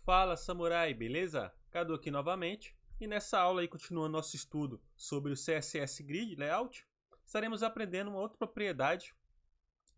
Fala, samurai, beleza? Cadu aqui novamente. E nessa aula aí, continuando nosso estudo sobre o CSS Grid Layout, estaremos aprendendo uma outra propriedade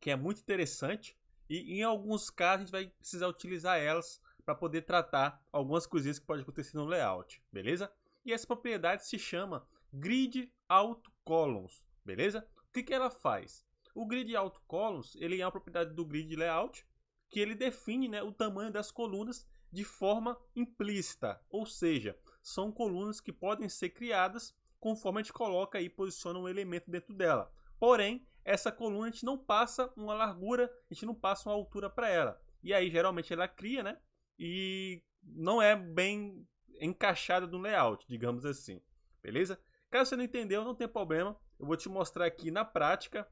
que é muito interessante e em alguns casos a gente vai precisar utilizar elas para poder tratar algumas coisinhas que podem acontecer no layout, beleza? E essa propriedade se chama Grid Auto Columns, beleza? O que ela faz? O Grid Auto Columns, ele é uma propriedade do Grid Layout que ele define, né, o tamanho das colunas de forma implícita, ou seja, são colunas que podem ser criadas conforme a gente coloca e posiciona um elemento dentro dela. Porém, essa coluna a gente não passa uma largura, a gente não passa uma altura para ela. E aí geralmente ela cria, né? E não é bem encaixada no layout, digamos assim. Beleza? Caso você não entendeu, não tem problema. Eu vou te mostrar aqui na prática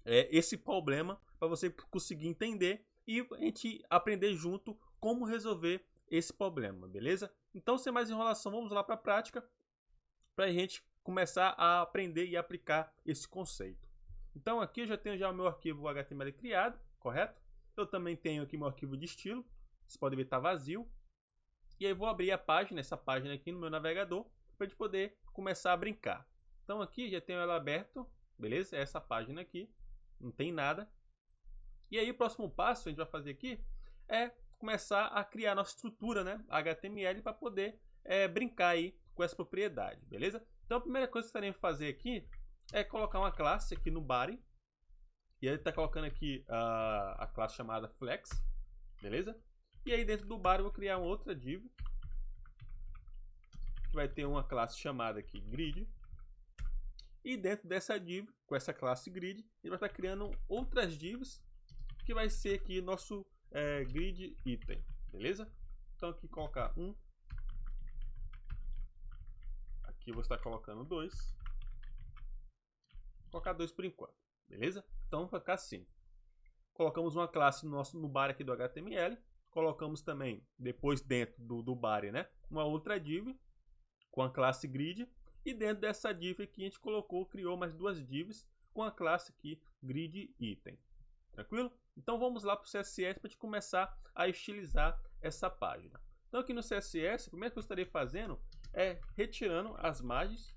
esse problema para você conseguir entender e a gente aprender junto como resolver esse problema, beleza? Então, sem mais enrolação, vamos lá para a prática para a gente começar a aprender e aplicar esse conceito. Então, aqui eu já tenho o meu arquivo HTML criado, correto? Eu também tenho aqui meu arquivo de estilo, você pode ver que está vazio. E aí vou abrir a página, essa página aqui no meu navegador, para a gente poder começar a brincar. Então aqui já tenho ela aberto, beleza? Essa página aqui, não tem nada. E aí o próximo passo que a gente vai fazer aqui é começar a criar nossa estrutura, né, HTML, para poder brincar aí com essa propriedade, beleza? Então a primeira coisa que estaremos fazer aqui é colocar uma classe aqui no body. E aí ele está colocando aqui a classe chamada flex, beleza? E aí dentro do body eu vou criar uma outra div, que vai ter uma classe chamada aqui grid. E dentro dessa div, com essa classe grid, ele vai estar criando outras divs, que vai ser aqui nosso grid item, beleza? Então aqui colocar 1, aqui eu vou estar colocando 2, vou colocar 2 por enquanto, beleza? Então vai ficar assim. Colocamos uma classe no body aqui do HTML, colocamos também depois dentro do body, né, uma outra div com a classe grid, e dentro dessa div aqui a gente criou mais duas divs com a classe aqui grid item. Tranquilo? Então vamos lá para o CSS para a gente começar a estilizar essa página. Então aqui no CSS, a primeira coisa que eu estarei fazendo é retirando as margens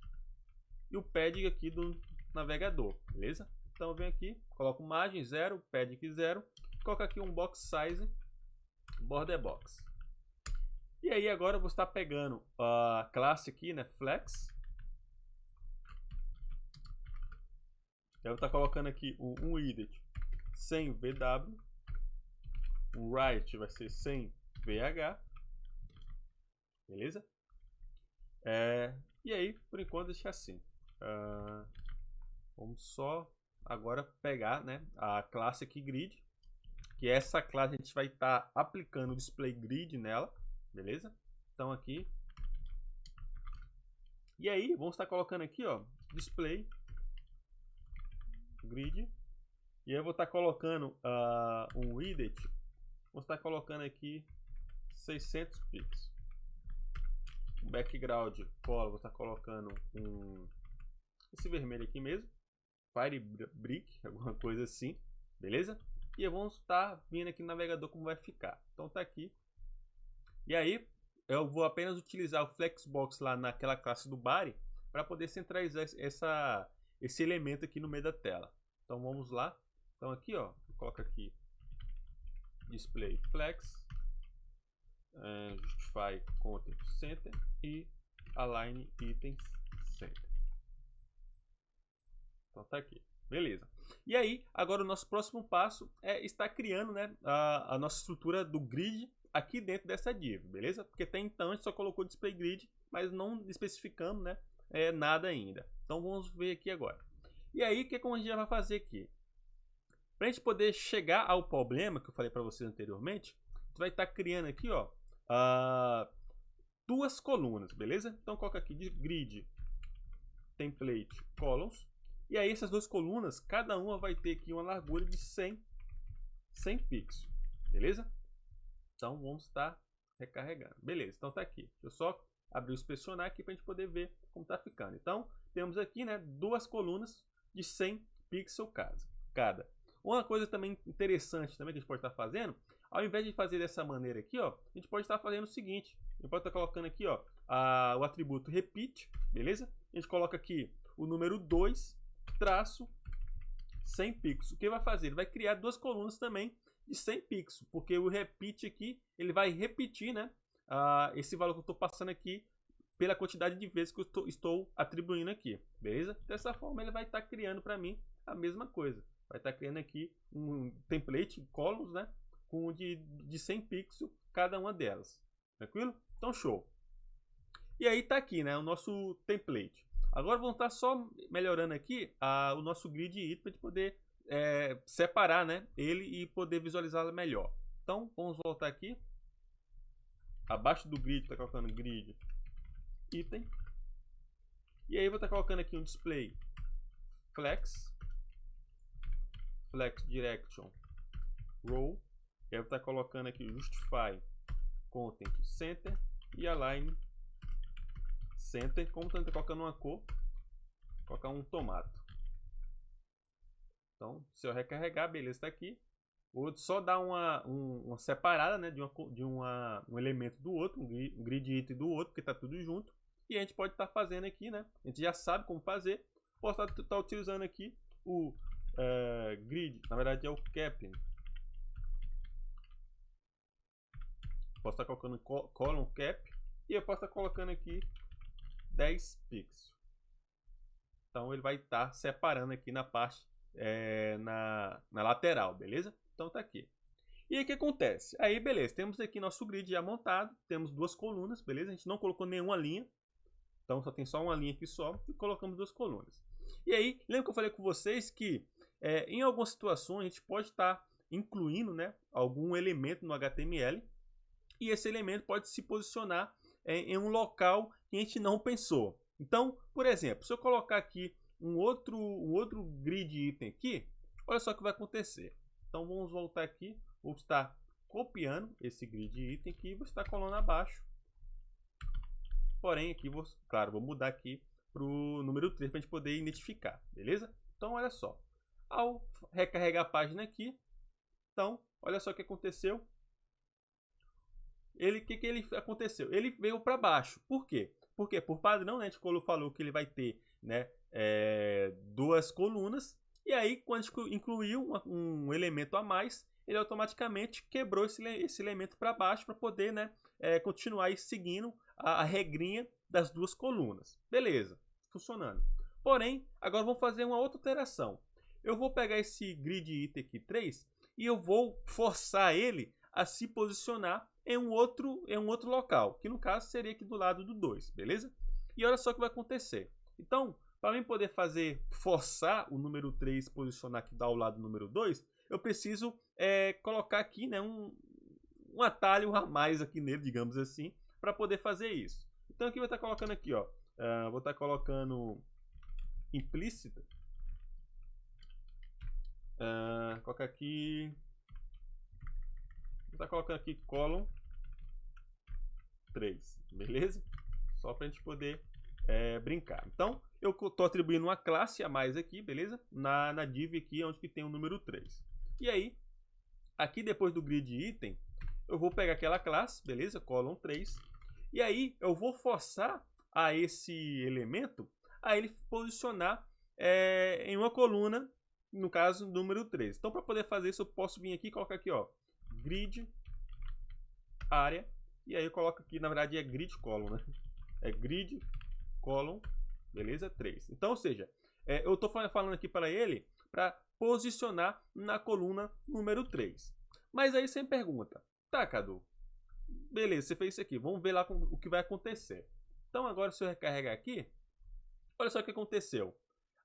e o padding aqui do navegador, beleza? Então eu venho aqui, coloco margem 0, padding aqui 0, coloco aqui um box size, border box. E aí agora eu vou estar pegando a classe aqui, né, flex. Eu vou estar colocando aqui um edit sem VW, um write vai ser sem VH, beleza? E aí, por enquanto, deixa assim. Vamos só agora pegar, né, a classe aqui grid, que essa classe a gente vai estar aplicando o display grid nela, beleza? Então aqui. E aí, vamos estar colocando aqui, ó, display grid. E aí eu vou estar colocando um edit, vou estar colocando aqui 600 pixels. O background color, vou estar colocando esse vermelho aqui mesmo, Fire Brick, alguma coisa assim, beleza? E eu vou estar vindo aqui no navegador como vai ficar. Então tá aqui. E aí eu vou apenas utilizar o Flexbox lá naquela classe do body para poder centralizar esse elemento aqui no meio da tela. Então vamos lá. Então aqui, ó, eu coloco aqui display flex, justify content center e align items center. Então tá aqui, beleza. E aí agora o nosso próximo passo é estar criando, né, a nossa estrutura do grid aqui dentro dessa div, beleza? Porque até então a gente só colocou display grid, mas não especificamos, né, nada ainda. Então vamos ver aqui agora. E aí o que a gente já vai fazer aqui? Para a gente poder chegar ao problema que eu falei para vocês anteriormente, você vai estar criando aqui, ó, duas colunas, beleza? Então coloca aqui de grid template columns. E aí essas duas colunas, cada uma vai ter aqui uma largura de 100 pixels, beleza? Então vamos estar recarregando. Beleza, então tá aqui. Deixa eu só abrir o inspecionar aqui para a gente poder ver como está ficando. Então temos aqui, né, duas colunas de 100 pixels cada. Uma coisa também interessante também que a gente pode estar fazendo, Ao invés de fazer dessa maneira aqui, ó, a gente pode estar fazendo o seguinte. A gente pode estar colocando aqui, ó, o atributo repeat, beleza? A gente coloca aqui o número 2, traço 100 pixels. O que vai fazer? Ele vai criar duas colunas também de 100 pixels, porque o repeat aqui, ele vai repetir, né, esse valor que eu estou passando aqui pela quantidade de vezes que eu estou atribuindo aqui, beleza? Dessa forma ele vai estar criando para mim a mesma coisa. Vai estar criando aqui um template, columns, né, com de 100 pixels cada uma delas. Tranquilo? Então show. E aí tá aqui, né, o nosso template. Agora vamos estar só melhorando aqui o nosso grid item para a gente poder separar, né, ele e poder visualizá-lo melhor. Então vamos voltar aqui. Abaixo do grid, tá colocando grid item. E aí eu vou estar colocando aqui um display flex direction row. E aí eu vou estar colocando aqui justify content center e align center. Como está colocando uma cor, vou colocar um tomato. Então, se eu recarregar, beleza, está aqui. Vou só dar uma separada, né, de um elemento do outro, um grid item do outro, porque está tudo junto. E a gente pode estar fazendo aqui, né? A gente já sabe como fazer. Posso estar utilizando aqui o grid, na verdade é o cap. Posso estar colocando column cap e eu posso estar colocando aqui 10 pixels. Então ele vai estar separando aqui na parte na lateral, beleza? Então tá aqui. E aí o que acontece? Aí beleza, temos aqui nosso grid já montado, temos duas colunas, beleza? A gente não colocou nenhuma linha, então só tem só uma linha aqui só e colocamos duas colunas. E aí, lembra que eu falei com vocês que em algumas situações a gente pode estar incluindo, né, algum elemento no HTML e esse elemento pode se posicionar em um local que a gente não pensou. Então, por exemplo, se eu colocar aqui um outro grid item aqui, olha só o que vai acontecer. Então vamos voltar aqui, vou estar copiando esse grid item aqui e vou estar colando abaixo. Porém, aqui, claro, vou mudar aqui para o número 3 para a gente poder identificar, beleza? Então, olha só. Ao recarregar a página aqui, então, olha só o que aconteceu. O que ele aconteceu? Ele veio para baixo. Por quê? Porque, por padrão, né, a gente falou que ele vai ter, né, duas colunas. E aí, quando a gente incluiu um elemento a mais, ele automaticamente quebrou esse elemento para baixo para poder, né, continuar aí seguindo a regrinha das duas colunas. Beleza, funcionando. Porém, agora vamos fazer uma outra alteração. Eu vou pegar esse grid item aqui 3 e eu vou forçar ele a se posicionar em um outro local, que no caso seria aqui do lado do 2, beleza? E olha só o que vai acontecer. Então, para mim poder forçar o número 3 posicionar aqui ao lado do número 2, eu preciso colocar aqui, né, um atalho a mais aqui nele, digamos assim, para poder fazer isso. Então aqui eu vou estar colocando aqui, ó, vou estar colocando implícita, colocar aqui, vou estar colocando aqui column 3, beleza? Só para a gente poder brincar. Então eu estou atribuindo uma classe a mais aqui, beleza? Na div aqui, onde que tem o número 3. E aí, aqui depois do grid item, eu vou pegar aquela classe, beleza? Column 3. E aí, eu vou forçar a esse elemento a ele posicionar em uma coluna, no caso, número 3. Então, para poder fazer isso, eu posso vir aqui e colocar aqui, ó, grid área. E aí eu coloco aqui, na verdade, é grid column, né? É grid column, beleza? 3. Então, ou seja, eu estou falando aqui para ele para posicionar na coluna número 3. Mas aí você me pergunta, tá, Cadu, beleza, você fez isso aqui, vamos ver lá o que vai acontecer. Então agora se eu recarregar aqui, olha só o que aconteceu.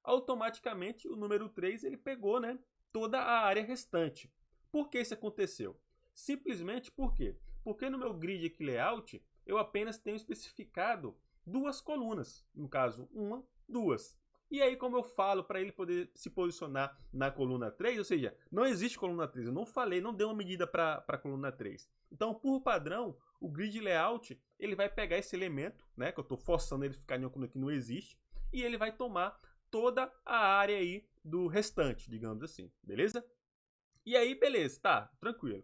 Automaticamente o número 3 ele pegou, né, toda a área restante. Por que isso aconteceu? Simplesmente por quê? Porque no meu grid aqui layout eu apenas tenho especificado duas colunas, no caso uma, duas. E aí, como eu falo para ele poder se posicionar na coluna 3, ou seja, não existe coluna 3, eu não falei, não dei uma medida para a coluna 3. Então, por padrão, o grid layout, ele vai pegar esse elemento, né, que eu estou forçando ele a ficar em uma coluna que não existe, e ele vai tomar toda a área aí do restante, digamos assim, beleza? E aí, beleza, tá, tranquilo.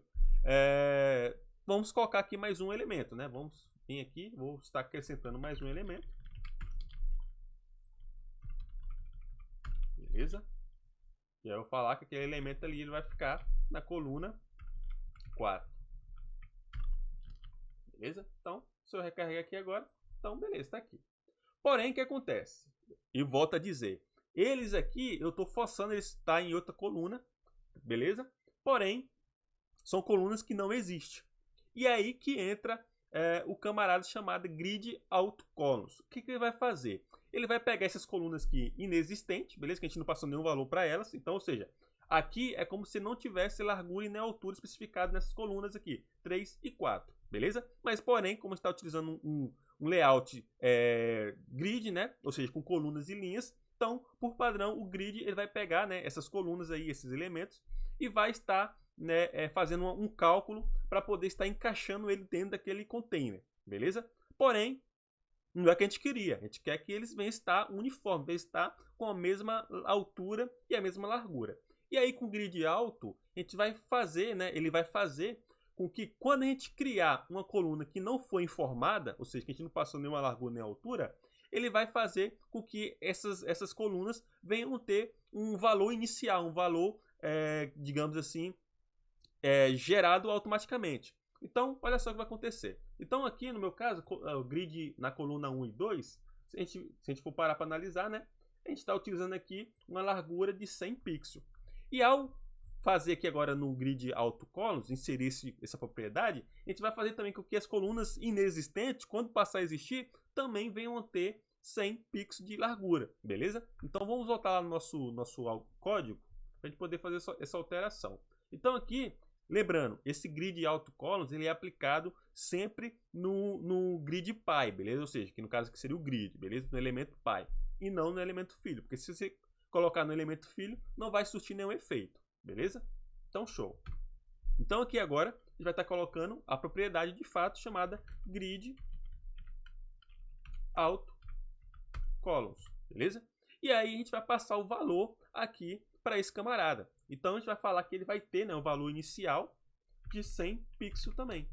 vamos colocar aqui mais um elemento, né? Vamos vir aqui, vou estar acrescentando mais um elemento. Beleza? E aí eu vou falar que aquele elemento ali ele vai ficar na coluna 4. Beleza? Então, se eu recarregar aqui agora, então beleza, está aqui. Porém, o que acontece? E volto a dizer, eles aqui, eu estou forçando eles a estar em outra coluna, beleza? Porém, são colunas que não existem. E aí que entra o camarada chamado Grid Autocolumns. O que ele vai fazer? Ele vai pegar essas colunas aqui inexistentes, beleza? Que a gente não passou nenhum valor para elas. Então, ou seja, aqui é como se não tivesse largura e nem altura especificado nessas colunas aqui, 3 e 4, beleza? Mas, porém, como está utilizando um layout grid, né? Ou seja, com colunas e linhas, então, por padrão, o grid ele vai pegar, né, essas colunas aí, esses elementos, e vai estar, né, fazendo um cálculo para poder estar encaixando ele dentro daquele container, beleza? Porém, não é o que a gente queria. A gente quer que eles venham estar uniformes, venham estar com a mesma altura e a mesma largura. E aí, com o grid alto, a gente vai fazer, né, ele vai fazer com que quando a gente criar uma coluna que não foi informada, ou seja, que a gente não passou nenhuma largura nem altura, ele vai fazer com que essas colunas venham ter um valor inicial, um valor, digamos assim, gerado automaticamente. Então, olha só o que vai acontecer. Então, aqui no meu caso, o grid na coluna 1 e 2, se a gente for parar para analisar, né, a gente está utilizando aqui uma largura de 100 pixels. E ao fazer aqui agora no grid autocolumns, inserir essa propriedade, a gente vai fazer também com que as colunas inexistentes, quando passar a existir, também venham a ter 100 pixels de largura, beleza? Então vamos voltar lá no nosso código para a gente poder fazer essa alteração. Então aqui, lembrando, esse grid autocolumns ele é aplicado sempre no grid pai, beleza? Ou seja, que no caso aqui seria o grid, beleza? No elemento pai e não no elemento filho, porque se você colocar no elemento filho, não vai surtir nenhum efeito, beleza? Então show. Então aqui agora a gente vai estar colocando a propriedade de fato chamada grid autocolumns, beleza? E aí a gente vai passar o valor aqui para esse camarada. Então a gente vai falar que ele vai ter, né, um valor inicial de 100 pixels também,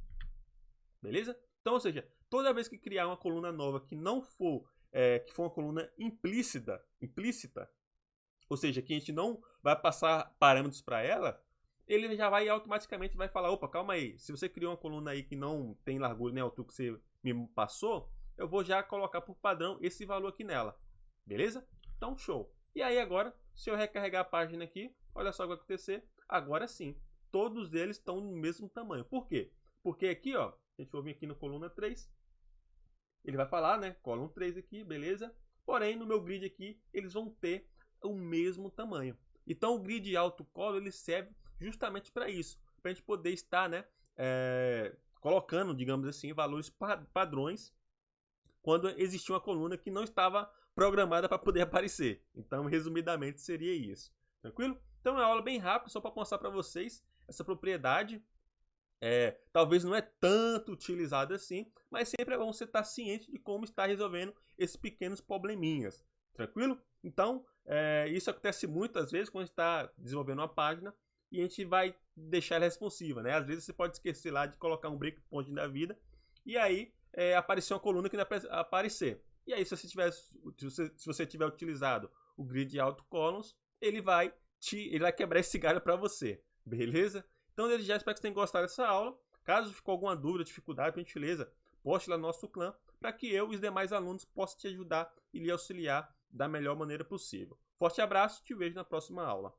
beleza? Então, ou seja, toda vez que criar uma coluna nova que não for, que for uma coluna implícita, ou seja, que a gente não vai passar parâmetros para ela, ele já vai automaticamente vai falar, opa, calma aí, se você criou uma coluna aí que não tem largura nem altura que você me passou, eu vou já colocar por padrão esse valor aqui nela, beleza? Então, show. E aí agora, se eu recarregar a página aqui, olha só o que vai acontecer, agora sim, todos eles estão no mesmo tamanho. Por quê? Porque aqui, ó, a gente vai vir aqui na coluna 3, ele vai falar, né, coluna 3 aqui, beleza? Porém, no meu grid aqui, eles vão ter o mesmo tamanho. Então, o grid autocolumn ele serve justamente para isso, para a gente poder estar, né, colocando, digamos assim, valores padrões quando existia uma coluna que não estava programada para poder aparecer. Então, resumidamente, seria isso. Tranquilo? Então, é uma aula bem rápida, só para mostrar para vocês essa propriedade. Talvez não é tanto utilizada assim, mas sempre é bom você estar ciente de como está resolvendo esses pequenos probleminhas. Tranquilo? Então, isso acontece muitas vezes quando a gente está desenvolvendo uma página e a gente vai deixar ela responsiva, né? Às vezes você pode esquecer lá de colocar um breakpoint da vida e aí aparecer uma coluna que não vai aparecer. E aí, se você tiver utilizado o grid autocolumns, ele vai quebrar esse galho para você, beleza? Então, desde já, espero que vocês tenham gostado dessa aula. Caso ficou alguma dúvida, dificuldade, por gentileza, poste lá no nosso clã para que eu e os demais alunos possam te ajudar e lhe auxiliar da melhor maneira possível. Forte abraço, te vejo na próxima aula.